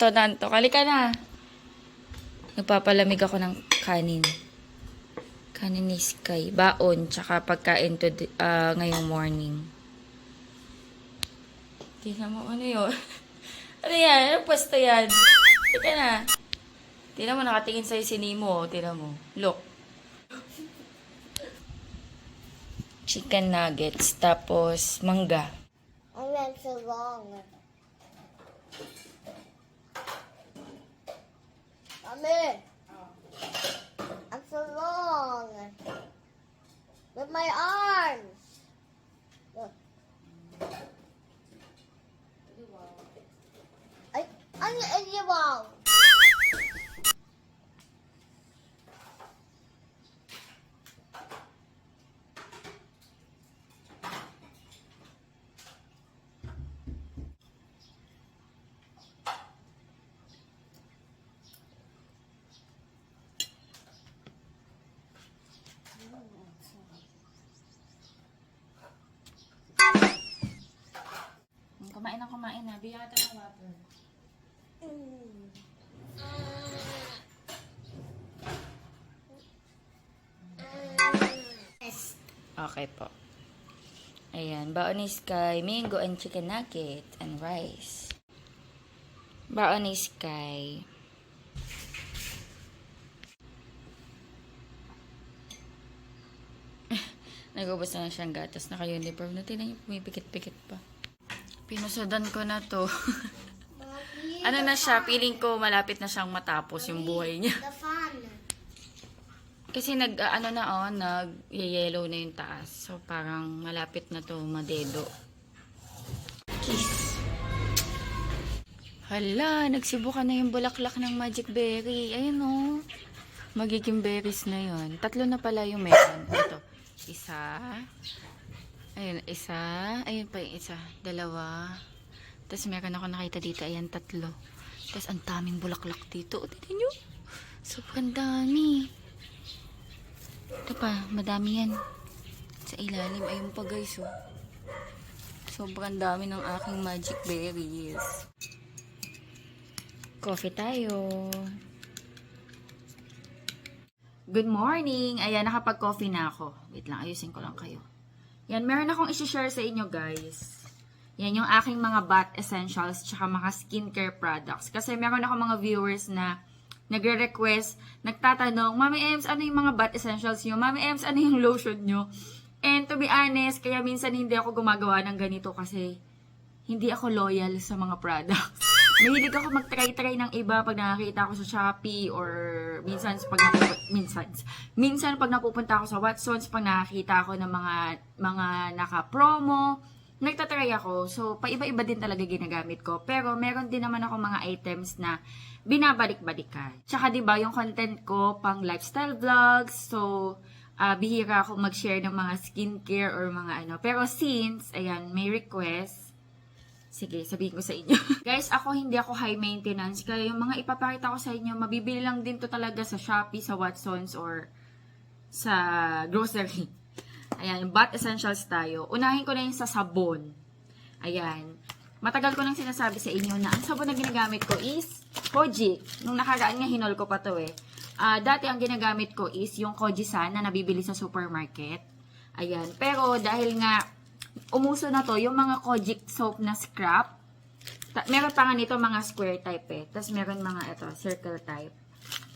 Anto, halika na. Nagpapalamig ako ng kanin. Kanin ni Sky. Baon, tsaka pagkain to ngayong morning. Tingnan mo, ano yun? Ano yan? Anong pwesto yan? Halika na. Tingnan mo, nakatingin sa'yo si Nemo. Tingnan mo. Look. Chicken nuggets, tapos mangga. I went so long. Mommy, I'm so long with my arms. Look. Ang wow. Kumain na. Bigyan ka ng water. Okay po. Ayan. Baon ni Sky, mango and chicken nugget and rice. Baon ni Sky. Nagubos na siyang gatas. Naka-uniform na. Tingnan niyo, pumipikit-pikit pa. Pinusudan ko na to. Ano na siya, feeling ko malapit na siyang matapos yung buhay niya. The fun. Kasi nag-yellow na yung taas. So, parang malapit na to madedo. Kiss. Hala, nagsibukan na yung bulaklak ng magic berry. Ayun o. Magiging berries na yun. 3 na pala yung meron. Ito. Isa. Ayun, isa. Ayun pa yung isa. 2. Tapos meron ako nakita dito. Ayan, 3. Tapos ang daming bulaklak dito. O, tignan nyo. Sobrang dami. Ito pa, madami yan. Sa ilalim. Ayun pa guys, oh. Sobrang dami ng aking magic berries. Coffee tayo. Good morning! Ayan, nakapag-coffee na ako. Wait lang, ayusin ko lang kayo. Yan, meron akong isi-share sa inyo, guys. Yan, yung aking mga bath essentials tsaka mga skincare products. Kasi meron ako mga viewers na nagre-request, nagtatanong, Mami Ems, ano yung mga bath essentials nyo? Mami Ems, ano yung lotion nyo? And to be honest, kaya minsan hindi ako gumagawa ng ganito kasi hindi ako loyal sa mga products. Mahilig ako mag-try-try ng iba pag nakakita ako sa Shopee or minsan pag napupunta ako sa Watsons, pag nakakita ako ng mga naka-promo, nagtatry ako. So, paiba-iba din talaga ginagamit ko. Pero, meron din naman ako mga items na binabalik-balikan. Tsaka, diba, yung content ko, pang lifestyle vlogs. So, bihira akong mag-share ng mga skincare or mga ano. Pero, since, ayan, may request, sige, sabihin ko sa inyo. Guys, hindi ako high maintenance. Kaya yung mga ipapakita ko sa inyo, mabibili lang din to talaga sa Shopee, sa Watsons, or sa grocery. Ayan, yung bath essentials tayo. Unahin ko na yung sa sabon. Ayan. Matagal ko nang sinasabi sa inyo na ang sabon na ginagamit ko is Kojic. Nung nakaraan nga, hinol ko pa to eh. Dati ang ginagamit ko is yung Kojisan na nabibili sa supermarket. Ayan. Pero dahil nga umuso na to, yung mga Kojic soap na scrap. Meron pa nga nito mga square type eh. Tapos meron mga circle type.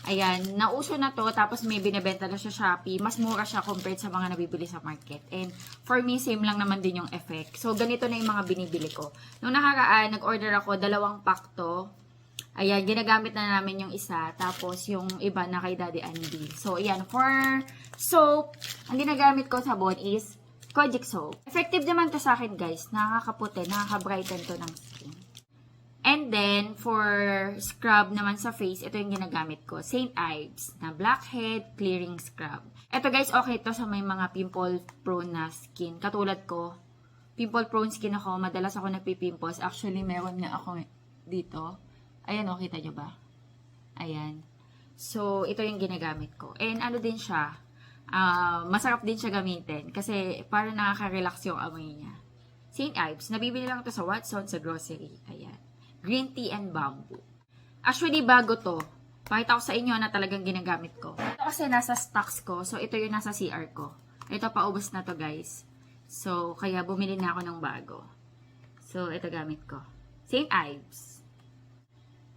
Ayan, nauso na to, tapos may binibenta na siya Shopee. Mas mura siya compared sa mga nabibili sa market. And for me, same lang naman din yung effect. So, ganito na yung mga binibili ko. Nung nakaraan, nag-order ako, 2 pack to. Ayan, ginagamit na namin yung isa. Tapos, yung iba na kay Daddy Andy. So, ayan, for soap, ang ginagamit ko sabon is Kojic soap. Effective naman to sa akin, guys. Nakakaputi, nakaka-brighten to ng skin. And then, for scrub naman sa face, ito yung ginagamit ko. St. Ives na Blackhead Clearing Scrub. Ito guys, okay to sa may mga pimple-prone na skin. Katulad ko, pimple-prone skin ako. Madalas ako nagpipimples. Actually, meron nga ako dito. Ayan, kita nyo ba? Ayan. So, ito yung ginagamit ko. And ano din siya, masarap din siya gamitin. Kasi, parang nakaka-relax yung amoy niya. St. Ives, nabibili lang ito sa Watsons, sa grocery. Ayan. Green tea and bamboo. Actually, bago to. Pakita ko sa inyo na talagang ginagamit ko. Ito kasi nasa stocks ko. So, ito yung nasa CR ko. Ito, paubos na to, guys. So, kaya bumili na ako ng bago. So, ito gamit ko. St. Ives.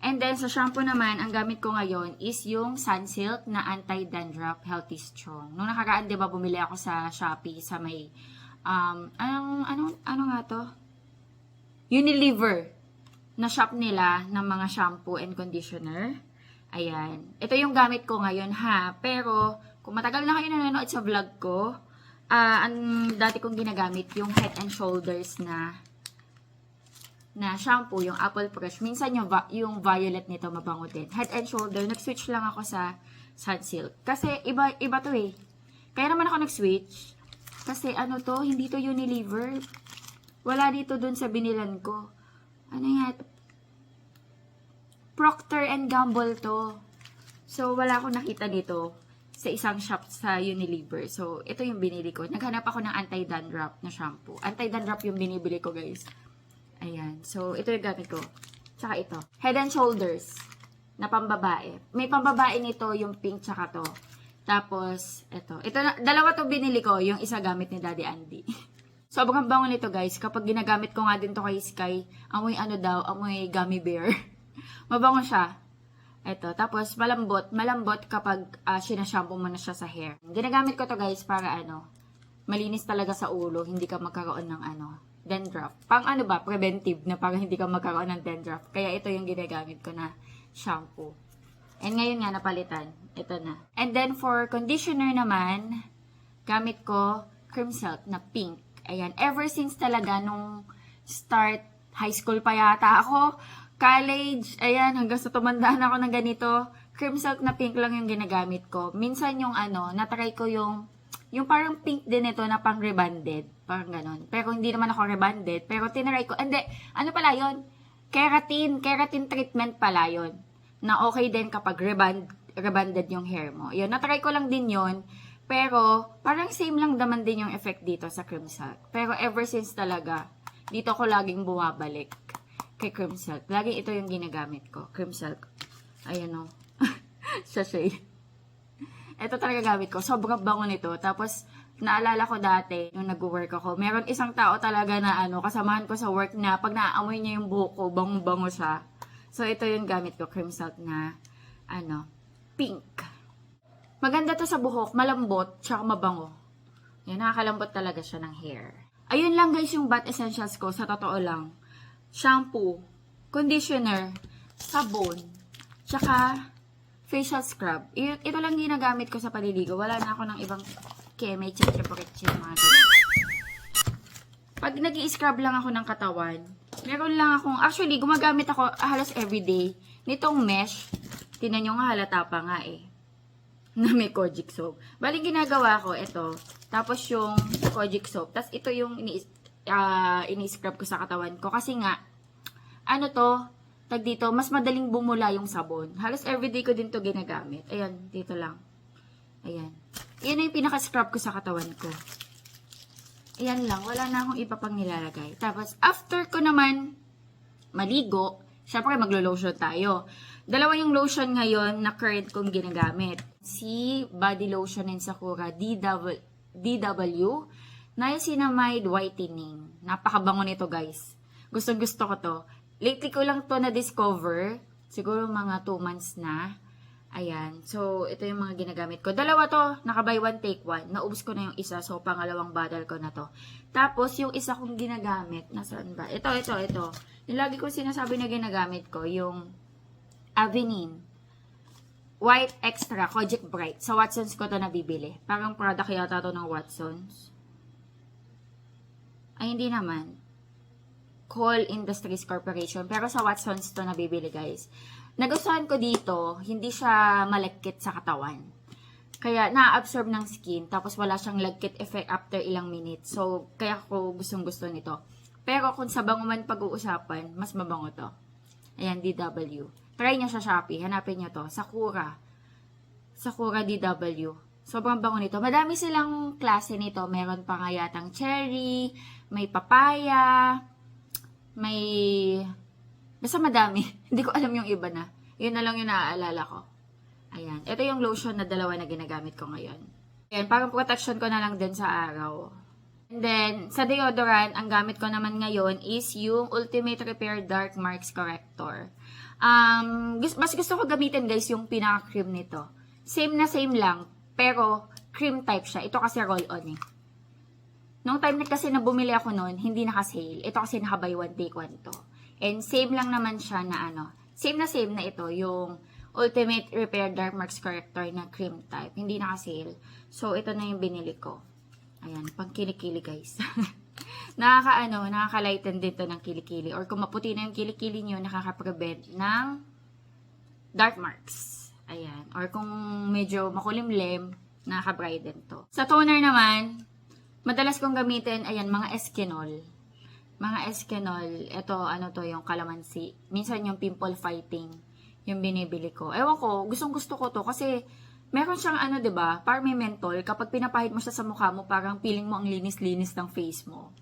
And then, sa shampoo naman, ang gamit ko ngayon is yung Sunsilk na Anti-Dandruff Healthy Strong. Nung nakaraan, di ba, bumili ako sa Shopee sa may, ano nga to? Unilever na shop nila ng mga shampoo and conditioner. Ayan. Ito yung gamit ko ngayon, ha. Pero, kung matagal na kayo nanonood sa vlog ko, ang dati kong ginagamit, yung Head and Shoulders na shampoo, yung Apple Fresh. Minsan yung violet nito mabango din. Head and Shoulder, nag-switch lang ako sa Sunsilk. Kasi iba to eh. Kaya naman ako nag-switch. Kasi ano to, hindi to Unilever. Wala dito dun sa binilan ko. Ano yan? Procter & Gamble to. So, wala akong nakita dito sa isang shop sa Unilever. So, ito yung binili ko. Naghanap ako ng anti-dandruff na shampoo. Anti-dandruff yung binibili ko, guys. Ayan. So, ito yung gamit ko. Tsaka ito. Head and Shoulders na pambabae. May pambabae nito, yung pink tsaka to. Tapos, ito. Dalawa to binili ko. Yung isa gamit ni Daddy Andy. Sobrang bango nito, guys. Kapag ginagamit ko nga din to kay Sky, amoy amoy gummy bear. Mabango siya. Ito. Tapos, malambot kapag sinashampoo mo na siya sa hair. Ginagamit ko to, guys, para malinis talaga sa ulo. Hindi ka magkaroon ng dandruff. Preventive na para hindi ka magkaroon ng dandruff. Kaya ito yung ginagamit ko na shampoo. And ngayon nga, napalitan. Ito na. And then, for conditioner naman, gamit ko Cream Silk na pink. Ayan. Ever since talaga nung start high school pa yata ako, college, ayan, hanggang sa tumandaan ako ng ganito, Cream Silk na pink lang yung ginagamit ko. Minsan yung natry ko yung parang pink din ito na pang rebonded. Parang ganon. Pero hindi naman ako rebonded. Pero tinry ko. Hindi, ano pala yun? Keratin treatment pala yun. Na okay din kapag rebonded yung hair mo. Yun, natry ko lang din yun. Pero, parang same lang naman din yung effect dito sa Cream Silk. Pero ever since talaga, dito ko laging bumabalik kay Cream Silk. Lagi ito yung ginagamit ko. Cream Silk. Ayan o. Sachet. Ito talaga gamit ko. Sobrang bango nito. Tapos, naalala ko dati, nung nag-work ako, meron isang tao talaga na kasamahan ko sa work na pag naaamoy niya yung buhok ko, bango-bango siya. So, ito yung gamit ko. Cream Silk na, pink. Maganda to sa buhok. Malambot, tsaka mabango. Yan, nakakalambot talaga siya ng hair. Ayun lang guys yung bath essentials ko. Sa totoo lang. Shampoo, conditioner, sabon, tsaka facial scrub. Ito lang ginagamit ko sa paliligo. Wala na ako ng ibang keme, chichipuritchi, mga ganyan. Pag nag-i-scrub lang ako ng katawan, meron lang akong, actually, gumagamit ako halos everyday nitong mesh. Tinan nyo nga, halata pa nga na may Kojic soap. Bali, ginagawa ko, ito. Tapos yung Kojic soap. Tapos ito yung ini-scrub ko sa katawan ko. Kasi nga, tag dito, mas madaling bumula yung sabon. Halos everyday ko din to ginagamit. Ayan, dito lang. Ayan. Ayan na yung pinaka-scrub ko sa katawan ko. Ayan lang, wala na akong iba pang nilalagay. Tapos, after ko naman maligo, syempre maglo-lotion tayo. Dalawa yung lotion ngayon na current kong ginagamit. Si Body Lotion in Sakura DW Niacinamide Whitening. Napakabango nito, guys. Gustong-gusto ko to. Lately ko lang to na-discover. Siguro mga 2 months na. Ayan. So, ito yung mga ginagamit ko. Dalawa to. Naka-buy one, take one. Naubos ko na yung isa. So, pangalawang bottle ko na to. Tapos, yung isa kong ginagamit. Nasaan ba? Ito. Yung lagi kong sinasabi na ginagamit ko, yung Avenin White Extra Kojic Bright. Sa Watsons ko to nabibili. Parang product yata to ng Watsons. Ay, hindi naman. Cole Industries Corporation. Pero sa Watsons to nabibili, guys. Nagustuhan ko dito, hindi siya malagkit sa katawan. Kaya, na-absorb ng skin. Tapos, wala siyang lagkit effect after ilang minutes. So, kaya ko gustong-gusto nito. Pero, kung sa bango man pag-uusapan, mas mabango to. Ayan, DW. Try nyo sa Shopee. Hanapin nyo to. Sakura DW. Sobrang bango nito. Madami silang klase nito. Meron pa nga yatang cherry, may papaya, may... Basta madami. Hindi ko alam yung iba na. Yun na lang yung naaalala ko. Ayan. Ito yung lotion na dalawa na ginagamit ko ngayon. Ayan, parang protection ko na lang din sa araw. And then, sa deodorant, ang gamit ko naman ngayon is yung Ultimate Repair Dark Marks Corrector. Mas gusto ko gamitin guys yung pinaka-cream nito. Same na same lang, pero cream type siya. Ito kasi roll-on eh. Nung time na kasi na bumili ako noon, hindi naka-sale. Ito kasi naka-buy one take one to. And same lang naman siya na same na ito, yung Ultimate Repair Dark Marks Corrector na cream type. Hindi naka-sale. So, ito na yung binili ko. Ayan, pang kilikili guys. Nakaka-lighten dito ng kilikili. Or kung maputi na yung kilikili nyo, nakaka-prevent ng dark marks. Ayan. Or kung medyo makulimlim, nakaka-brighten to. Sa toner naman, madalas kong gamitin, ayan, mga Eskinol. Mga Eskinol, ito, yung calamansi. Minsan yung pimple fighting, yung binibili ko. Ewan ko, gustong-gusto ko to kasi meron siyang diba, parang may mentol. Kapag pinapahid mo siya sa mukha mo, parang feeling mo ang linis-linis ng face mo.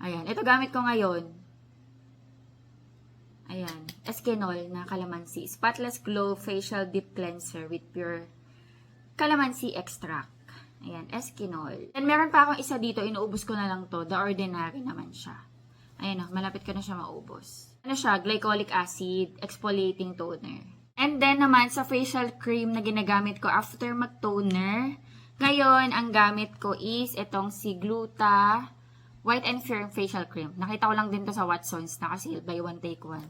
Ayan, ito gamit ko ngayon. Ayan, Eskinol na calamansi. Spotless Glow Facial Deep Cleanser with pure calamansi extract. Ayan, Eskinol. And meron pa akong isa dito, inuubos ko na lang to. The Ordinary naman siya. Ayan malapit ko na siya maubos. Siya, glycolic acid, exfoliating toner. And then naman, sa facial cream na ginagamit ko after mag-toner, ngayon, ang gamit ko is itong si Gluta White and Firm Facial Cream. Nakita ko lang din to sa Watsons, naka-sale by one take one.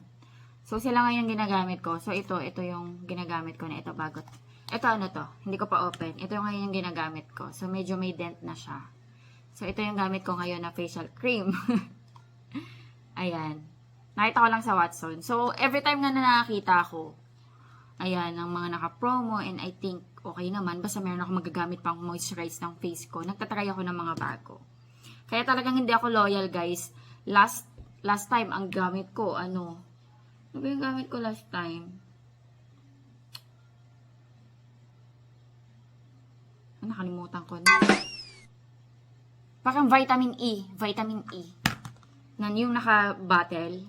So, sila ngayon ginagamit ko. So, ito yung ginagamit ko na ito bago. Ito to? Hindi ko pa open. Ito yung ngayon yung ginagamit ko. So, medyo may dent na siya. So, ito yung gamit ko ngayon na facial cream. Ayan. Nakita ko lang sa Watsons. So, every time nga na nakakita ko, ayan, ang mga naka-promo, and I think okay naman, basta meron ako magagamit pang moisturize ng face ko. Nagtatry ako ng mga bago. Kaya talagang hindi ako loyal, guys. Last time, ang gamit ko, ano ba yung gamit ko last time? Nakalimutan ko na. Parang vitamin E. Vitamin E. Yung naka-bottle,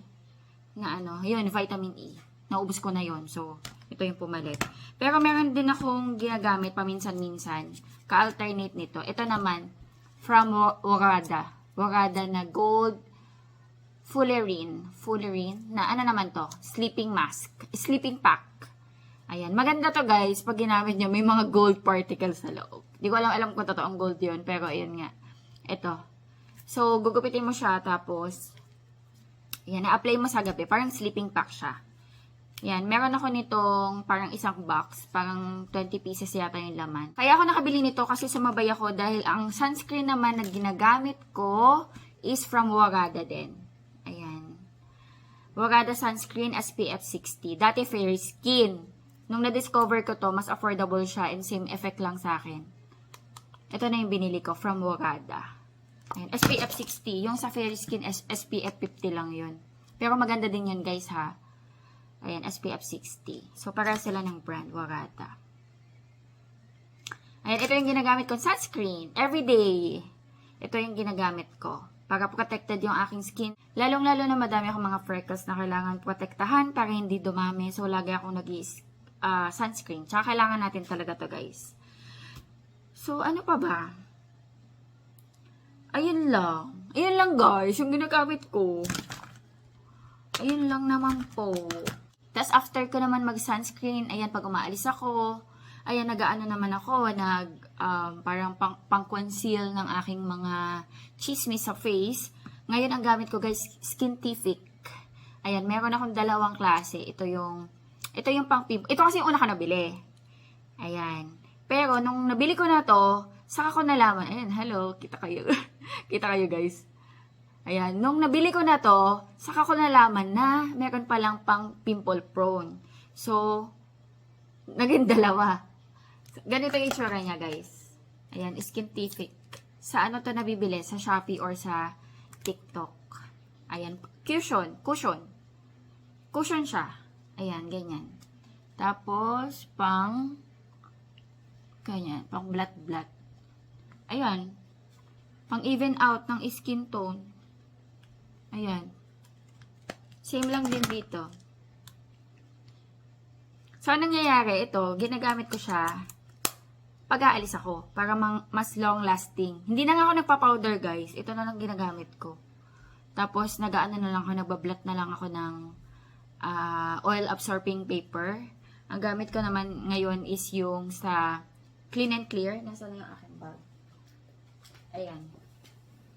na yun, vitamin E. Naubos ko na yun. So, ito yung pumalit. Pero meron din akong ginagamit paminsan-minsan. Ka-alternate nito. Ito naman, from Warada. Warada na gold fullerene. Fullerene. Na naman to? Sleeping mask. Sleeping pack. Ayan. Maganda to guys. Pag ginamit nyo, may mga gold particles sa loob. Di ko alam kung totoo ang gold yun. Pero ayun nga. Ito. So, gugupitin mo siya. Tapos, yan. Na-apply mo sa gabi. Parang sleeping pack siya. Yan, meron ako nitong parang isang box, parang 20 pieces yata yung laman. Kaya ako nakabili nito kasi sumabay ako dahil ang sunscreen naman na ginagamit ko is from Warada din. Ayan. Warada Sunscreen SPF 60. Dati Fair Skin. Nung na-discover ko to, mas affordable siya and same effect lang sa akin. Ito na yung binili ko from Warada. Ayan, SPF 60. Yung sa Fair Skin SPF 50 lang yun. Pero maganda din yun guys ha. Ayan, SPF 60. So, para sila ng brand, Warada. Ayan, ito yung ginagamit kong sunscreen. Everyday. Ito yung ginagamit ko. Para protected yung aking skin. Lalong-lalo na madami akong mga freckles na kailangan protektahan para hindi dumami. So, lagi akong sunscreen. Tsaka kailangan natin talaga to guys. So, ano pa ba? Ayun lang. Ayun lang guys, yung ginagamit ko. Ayun lang naman po. Tapos, after ko naman mag-sunscreen, ayan, pag umaalis ako, ayan, naman ako, parang pang-conceal ng aking mga chismis sa face. Ngayon, ang gamit ko, guys, Skintific. Ayan, meron akong dalawang klase. Ito yung pang-pimple. Ito kasi yung una ko nabili. Ayan. Pero, nung nabili ko na to, saka ko nalaman, ayan, hello, kita kayo. Kita kayo, guys. Ayan, nung nabili ko na to, saka ko nalaman na meron palang pang pimple prone. So, naging dalawa. Ganito yung itsura niya, guys. Ayan, Skintific. Sa ano to nabibili? Sa Shopee or sa TikTok. Ayan, cushion. Cushion siya. Ayan, ganyan. Tapos, ganyan, pang blat. Ayan, pang even out ng skin tone. Ayan. Same lang din dito. So, anong nangyayari? Ito, ginagamit ko siya pag aalis ako para mas long lasting. Hindi na nga ako nagpa-powder, guys. Ito na lang ginagamit ko. Tapos, nag-ano na lang ako, nagbablat na lang ako ng oil absorbing paper. Ang gamit ko naman ngayon is yung sa Clean and Clear. Nasaan na yung aking bag? Ayan.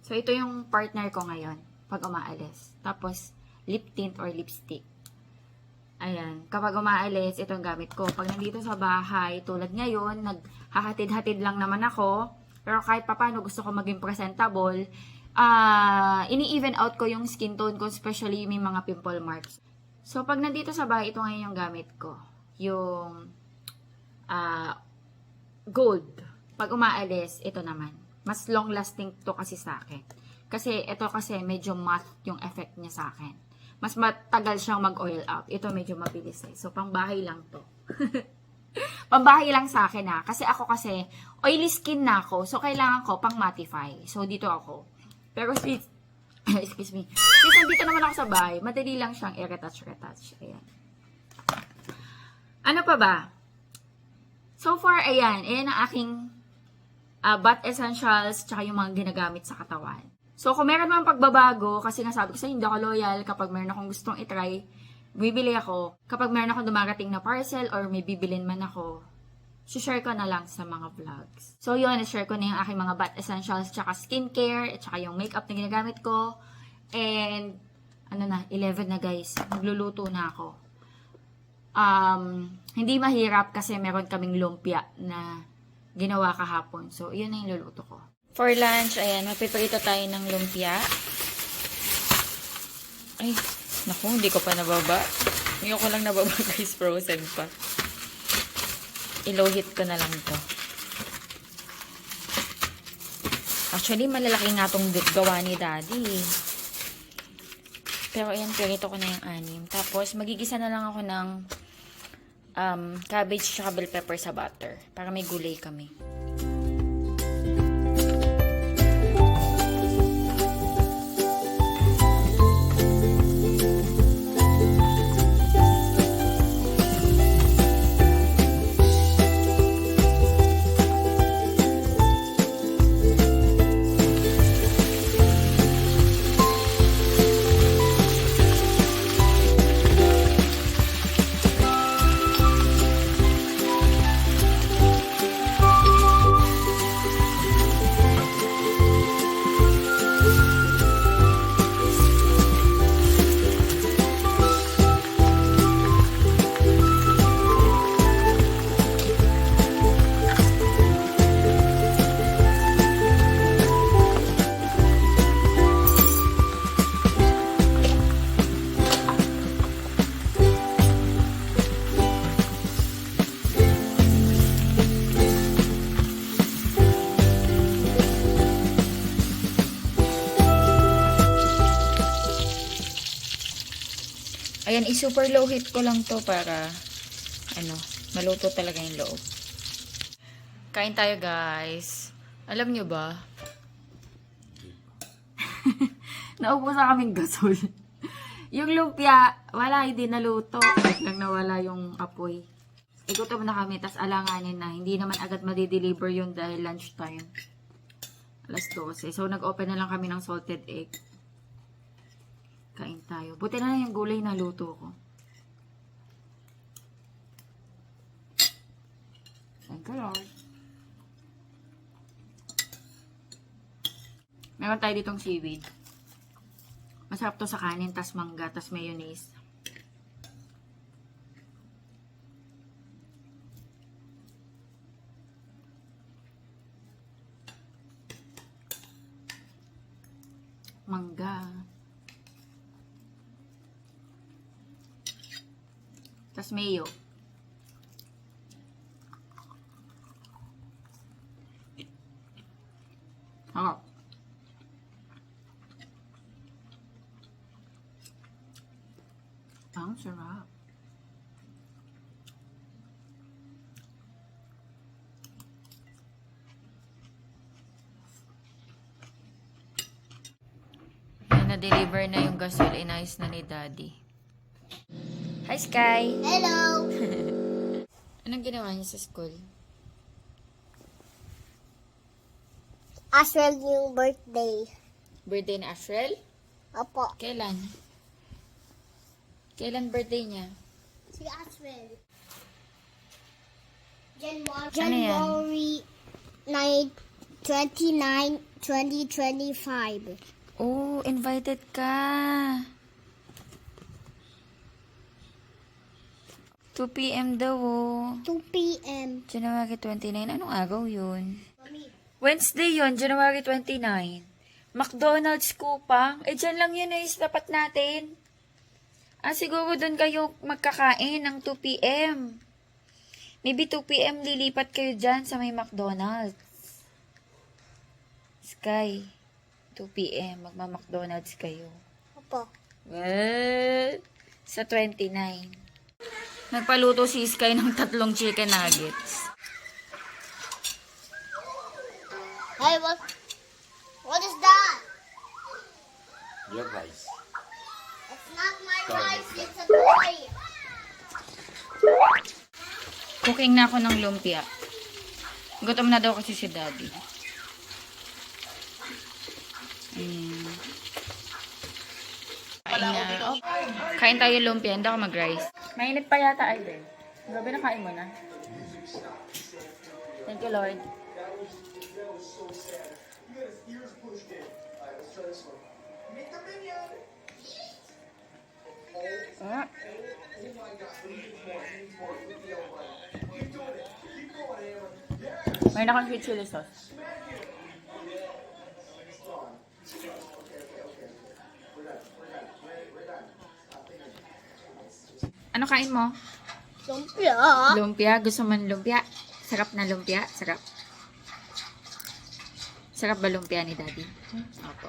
So, ito yung partner ko ngayon pag umaalis. Tapos, lip tint or lipstick. Ayan. Kapag umaalis, ito ang gamit ko. Pag nandito sa bahay, tulad ngayon, naghahatid-hatid lang naman ako. Pero kahit papano gusto ko maging presentable, ini-even out ko yung skin tone ko, especially may mga pimple marks. So, pag nandito sa bahay, ito ngayon yung gamit ko. Yung gold. Pag umaalis, ito naman. Mas long lasting to kasi sa akin. Kasi ito kasi medyo matte yung effect niya sa akin. Mas matagal siyang mag-oil out. Ito medyo mabilis eh. So, pangbahay lang to. Pangbahay lang sa akin ha. Kasi ako kasi, oily skin na ako. So, kailangan ko pang mattify. So, dito ako. Pero excuse me. Since nandito naman ako sa bahay, madali lang siyang i-retouch. Ayan. Ano pa ba? So far, ayan. Ayan ang aking bath essentials tsaka yung mga ginagamit sa katawan. So, kung meron man pagbabago, kasi nga sabi ko sa'yo, hindi ako loyal. Kapag meron akong gustong itry, bibili ako. Kapag meron akong dumarating na parcel or may bibilin man ako, share ko na lang sa mga vlogs. So, yun, share ko na yung aking mga bath essentials, tsaka skincare, tsaka yung makeup na ginagamit ko. And, 11 na guys. Magluluto na ako. Hindi mahirap kasi meron kaming lumpia na ginawa kahapon. So, yun na yung luluto ko. For lunch, ayan, magpiprito tayo ng lumpia. Ay, naku, hindi ko pa nababa. Hindi ko lang nababa guys, frozen pa. Ilohit ko na lang to. Actually, malalaki nga tong gawa ni Daddy. Pero ayan, pirito ko na yung anim. Tapos, magigisa na lang ako ng cabbage at bell pepper sa butter. Para may gulay kami. Ayan, i-super low heat ko lang to para, maluto talaga yung loob. Kain tayo, guys. Alam nyo ba? Naupo sa kaming gasol. Yung lumpia, wala, hindi naluto. Lang nawala yung apoy. Igutom na kami, tas alanganin na. Hindi naman agad madideliver yun dahil lunchtime. Alas 12. So, nag-open na lang kami ng salted egg. Kain tayo. Buti na lang yung gulay na luto ko. Thank you, Lord. Meron tayo ditong seaweed. Masarap to sa kanin, tas mangga, tas mayonnaise. Mangga. Tas mayo. Sarap. Ang sarap. Na-deliver na yung gasol. Inayos na ni Daddy. Hi, Sky! Hello! Anong ginawa niya sa school? Aswell yung birthday. Birthday ni Ashrel? Opo. Kailan? Kailan birthday niya? Si Aswell. January, Ano yan? January 9, 29, 2025. Oh, invited ka. 2 p.m. daw, oh. 2 p.m. January 29. Anong araw yun? Mami, Wednesday yun, January 29. McDonald's Kupang. Eh, dyan lang yun, sa tapat natin. Ah, siguro doon kayo magkakain ng 2 p.m. Maybe 2 p.m. lilipat kayo dyan sa may McDonald's. Sky, 2 p.m. Magma-McDonald's kayo. opo. Well, sa 29. Nagpaluto si Sky ng 3 chicken nuggets. Hey, what is that? Your rice. It's not my rice, it's a toy. Cooking na ako ng lumpia. Gutom na daw kasi si Daddy. Kain na. Oh, kain tayo lumpia. Hindi ako mag-rice. Mainit pa yata, Aiden. Gabi na kain mo na. Thank you, Lord. Ah. Mayroon akong sweet chili sauce. Ano kain mo? Lumpia. Lumpia. Gusto mo ng lumpia? Sarap na lumpia? Sarap. Sarap ba lumpia ni Daddy? Opo.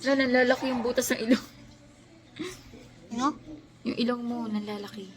Nalalaki yung butas ng ilong. No? Yung ilong mo, nalalaki.